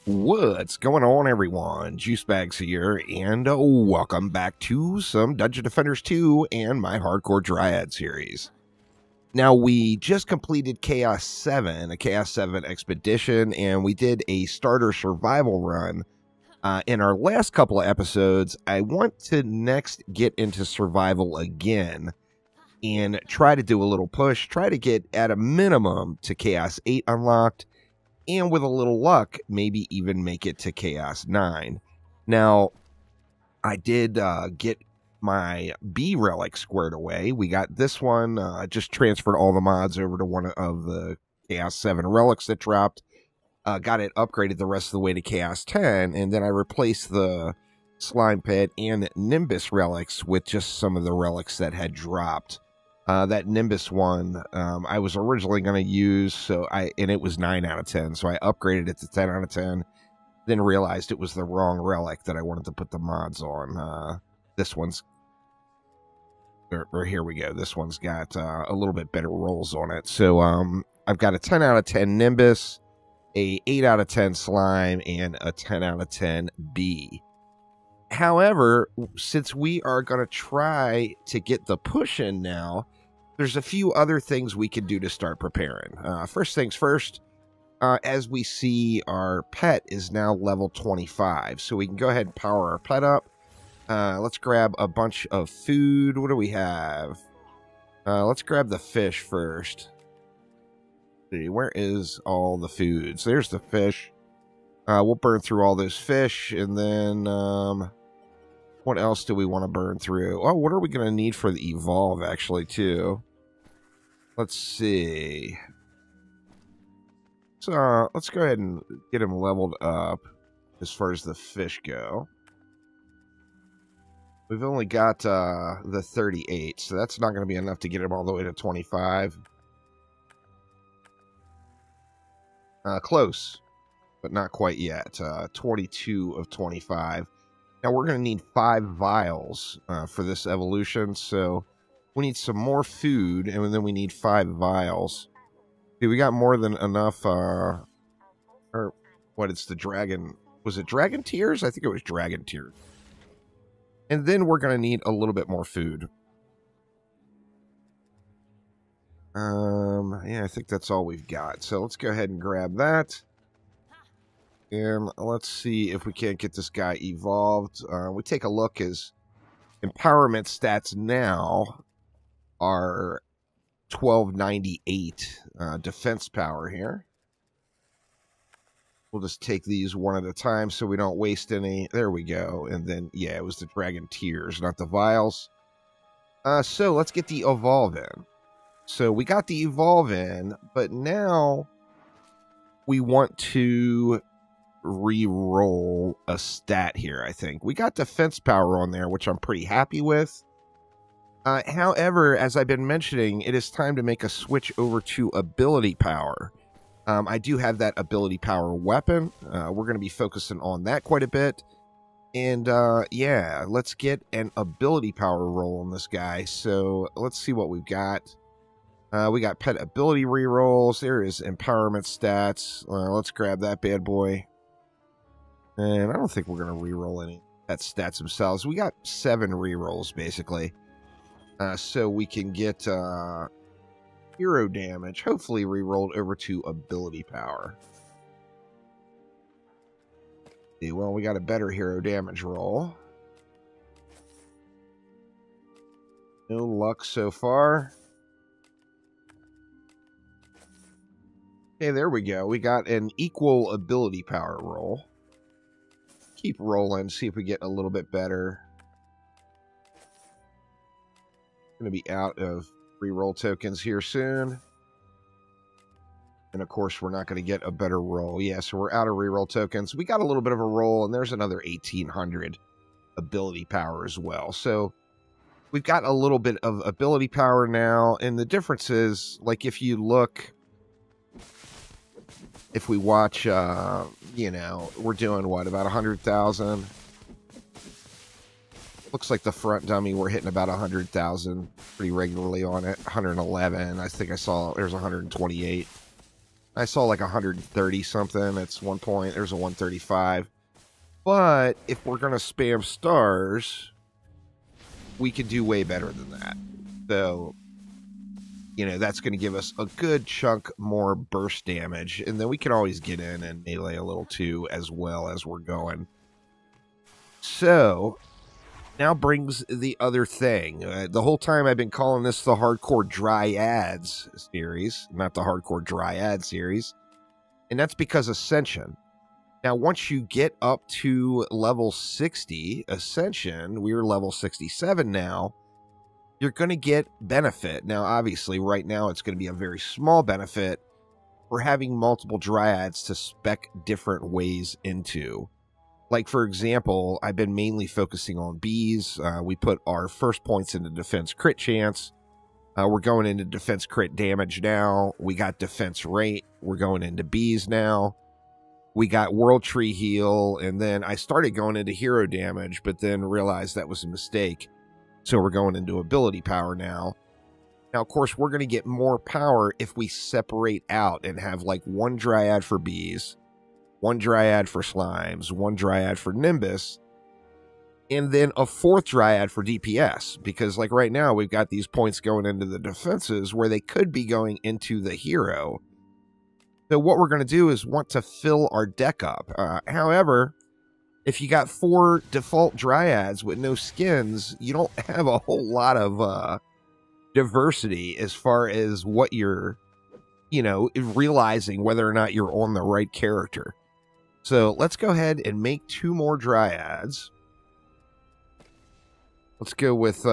What's going on, everyone? Juicebags here, and welcome back to some Dungeon Defenders 2 and my Hardcore Dryad series. Now, we just completed Chaos 7, a Chaos 7 expedition, and we did a starter survival run. In our last couple of episodes, I want to next get into survival again and try to do a little push, try to get at a minimum to Chaos 8 unlocked, and with a little luck, maybe even make it to Chaos 9. Now, I did get my B relic squared away. We got this one, just transferred all the mods over to one of the Chaos 7 relics that dropped. Got it upgraded the rest of the way to Chaos 10, and then I replaced the Slime Pit and Nimbus relics with just some of the relics that had dropped. That Nimbus one, I was originally going to use, and it was 9 out of 10, so I upgraded it to 10 out of 10, then realized it was the wrong relic that I wanted to put the mods on. This one's, or here we go, this one's got a little bit better rolls on it. So I've got a 10 out of 10 Nimbus, a 8 out of 10 Slime, and a 10 out of 10 B. However, since we are going to try to get the push in now, there's a few other things we can do to start preparing. First things first, as we see, our pet is now level 25, so we can go ahead and power our pet up. Let's grab a bunch of food. What do we have? Let's grab the fish first. Let's see, where is all the food? So there's the fish. We'll burn through all those fish, and then what else do we want to burn through? Oh, what are we going to need for the evolve, actually, too? Let's see. So let's go ahead and get him leveled up as far as the fish go. We've only got the 38, so that's not going to be enough to get him all the way to 25. Close, but not quite yet. 22 of 25. Now, we're going to need 5 vials for this evolution, so we need some more food, and then we need 5 vials. See, we got more than enough, or what, it's the dragon, was it dragon tears? I think it was dragon tears. And then we're going to need a little bit more food. Yeah, I think that's all we've got. So let's go ahead and grab that. And let's see if we can't get this guy evolved. We take a look. His empowerment stats now are 1298 defense power here. We'll just take these one at a time so we don't waste any. There we go. And then, yeah, it was the dragon tears, not the vials. So let's get the evolve in. So we got the evolve in, but now we want to re-roll a stat here, I think. We got defense power on there, which I'm pretty happy with. However, as I've been mentioning, it is time to make a switch over to ability power. I do have that ability power weapon. We're going to be focusing on that quite a bit. And yeah, let's get an ability power roll on this guy. So let's see what we've got. We got pet ability rerolls. There is empowerment stats. Let's grab that bad boy. And I don't think we're going to reroll any pet stats themselves. We got 7 rerolls, basically. So we can get hero damage, hopefully rerolled over to ability power. See, well, we got a better hero damage roll. No luck so far. Okay, there we go. We got an equal ability power roll. Keep rolling, see if we get a little bit better. Going to be out of reroll tokens here soon. And of course, we're not going to get a better roll. Yeah, so we're out of reroll tokens. We got a little bit of a roll, and there's another 1800 ability power as well. So we've got a little bit of ability power now. And the difference is, like, if you look, if we watch, you know, we're doing what, about 100,000? Looks like the front dummy, we're hitting about 100,000 pretty regularly on it. 111. I think I saw there's 128. I saw like 130 something. That's one point. There's a 135. But if we're going to spam stars, we can do way better than that. So, you know, that's going to give us a good chunk more burst damage. And then we can always get in and melee a little too as well as we're going. So, now brings the other thing. The whole time I've been calling this the Hardcore Dryads series, not the Hardcore Dryad series. And that's because Ascension. Now, once you get up to level 60, Ascension, we're level 67 now, you're going to get benefit. Now, obviously, right now, it's going to be a very small benefit for having multiple Dryads to spec different ways into. Like, for example, I've been mainly focusing on bees. We put our first points into defense crit chance. We're going into defense crit damage now. We got defense rate. We're going into bees now. We got World Tree Heal, and then I started going into hero damage, but then realized that was a mistake. So we're going into ability power now. Now, of course, we're going to get more power if we separate out and have like one Dryad for bees, one Dryad for slimes, one Dryad for Nimbus, and then a fourth Dryad for DPS. Because like right now, we've got these points going into the defenses where they could be going into the hero. So what we're going to do is want to fill our deck up. However, if you got 4 default Dryads with no skins, you don't have a whole lot of diversity as far as what you're, you know, realizing whether or not you're on the right character. So let's go ahead and make 2 more Dryads. Let's go with, what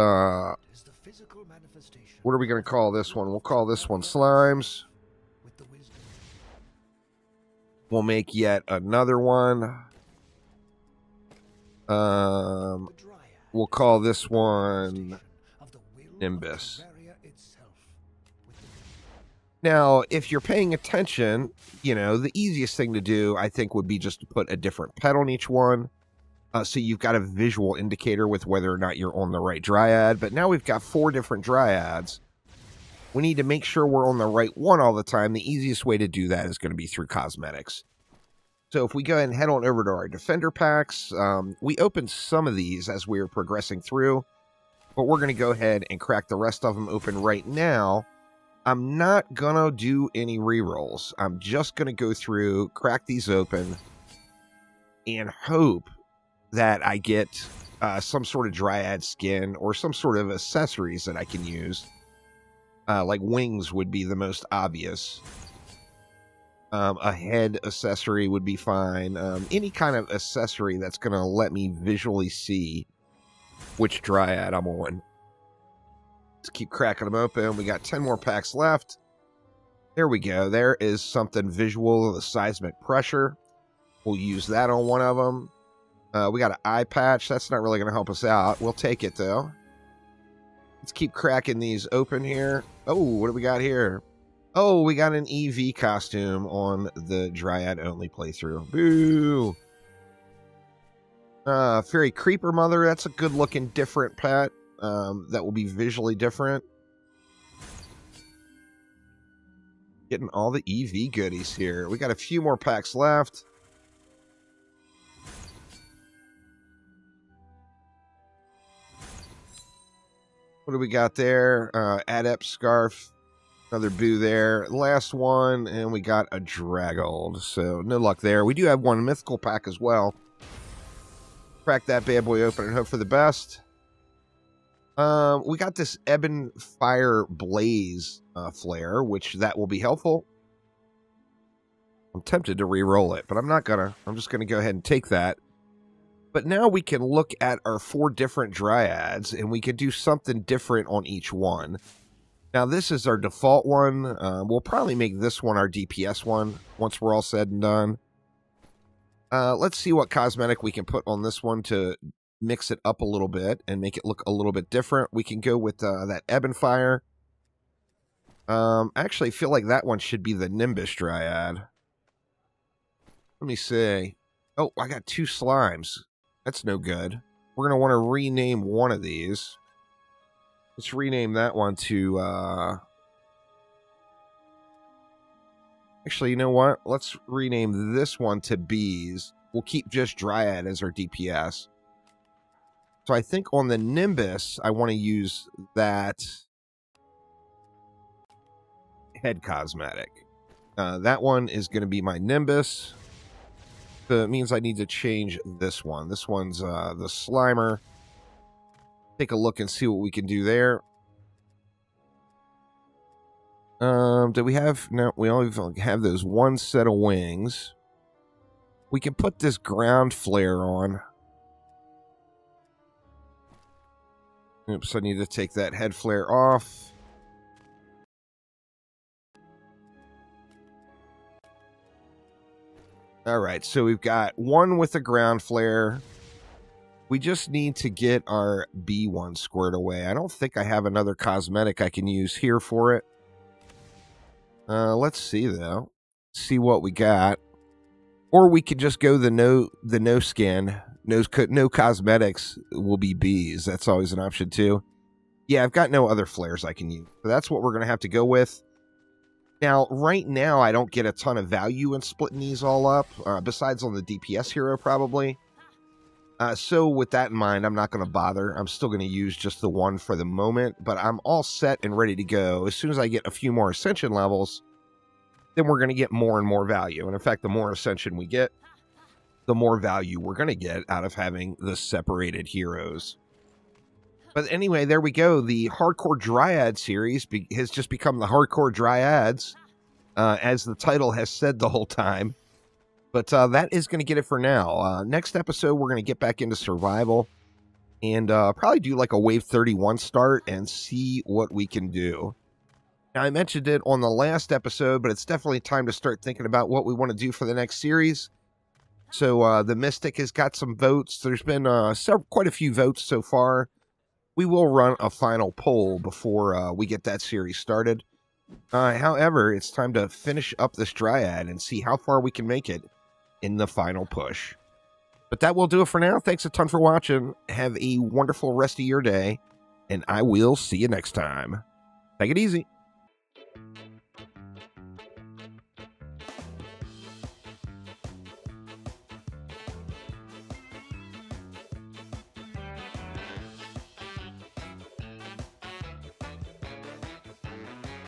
are we going to call this one? We'll call this one Slimes. We'll make yet another one. We'll call this one Nimbus. Now, if you're paying attention, you know, the easiest thing to do, I think, would be just to put a different pet on each one. So you've got a visual indicator with whether or not you're on the right Dryad. But now we've got 4 different Dryads. We need to make sure we're on the right one all the time. The easiest way to do that is going to be through cosmetics. So if we go ahead and head on over to our Defender packs, we opened some of these as we were progressing through, but we're going to go ahead and crack the rest of them open right now. I'm not going to do any rerolls. I'm just going to go through, crack these open, and hope that I get some sort of Dryad skin or some sort of accessories that I can use. Like wings would be the most obvious. A head accessory would be fine. Any kind of accessory that's going to let me visually see which Dryad I'm on. Let's keep cracking them open. We got 10 more packs left. There we go. There is something visual, the seismic pressure. We'll use that on one of them. We got an eye patch. That's not really going to help us out. We'll take it, though. Let's keep cracking these open here. Oh, what do we got here? Oh, we got an EV costume on the Dryad Only playthrough. Boo! Fairy Creeper Mother. That's a good-looking, different pet. That will be visually different. Getting all the EV goodies here. We got a few more packs left. What do we got there? Adept Scarf. Another Boo there. Last one, and we got a Dragold. So, no luck there. We do have one Mythical pack as well. Crack that bad boy open and hope for the best. We got this Ebon Fire Blaze flare, which that will be helpful. I'm tempted to re-roll it, but I'm not gonna. I'm just gonna go ahead and take that. But now we can look at our 4 different Dryads, and we can do something different on each one. Now, this is our default one. We'll probably make this one our DPS one once we're all said and done. Let's see what cosmetic we can put on this one to mix it up a little bit and make it look a little bit different. We can go with that Ebon Fire. I actually feel like that one should be the Nimbus Dryad. Let me see. Oh, I got 2 slimes. That's no good. We're going to want to rename one of these. Let's rename that one to Actually, you know what? Let's rename this one to Bees. We'll keep just Dryad as our DPS. So I think on the Nimbus, I want to use that head cosmetic. That one is going to be my Nimbus. So it means I need to change this one. This one's the Slimer. Take a look and see what we can do there. Do we have... No, we only have those one set of wings. We can put this ground flare on. Oops, I need to take that head flare off. Alright, so we've got one with a ground flare. We just need to get our B1 squared away. I don't think I have another cosmetic I can use here for it. Let's see, though. See what we got. Or we could just go the no skin. No cosmetics will be Bs. That's always an option, too. Yeah, I've got no other flares I can use. So that's what we're going to have to go with. Now, right now, I don't get a ton of value in splitting these all up, besides on the DPS hero, probably. So with that in mind, I'm not going to bother. I'm still going to use just the one for the moment, but I'm all set and ready to go. As soon as I get a few more Ascension levels, then we're going to get more and more value. And in fact, the more Ascension we get, the more value we're going to get out of having the separated heroes. But anyway, there we go. The Hardcore Dryad series has just become the Hardcore Dryads, as the title has said the whole time. But that is going to get it for now. Next episode, we're going to get back into survival and probably do like a Wave 31 start and see what we can do. Now, I mentioned it on the last episode, but it's definitely time to start thinking about what we want to do for the next series. So the Mystic has got some votes. There's been quite a few votes so far. We will run a final poll before we get that series started. However, it's time to finish up this Dryad and see how far we can make it in the final push. But that will do it for now. Thanks a ton for watching. Have a wonderful rest of your day, and I will see you next time. Take it easy.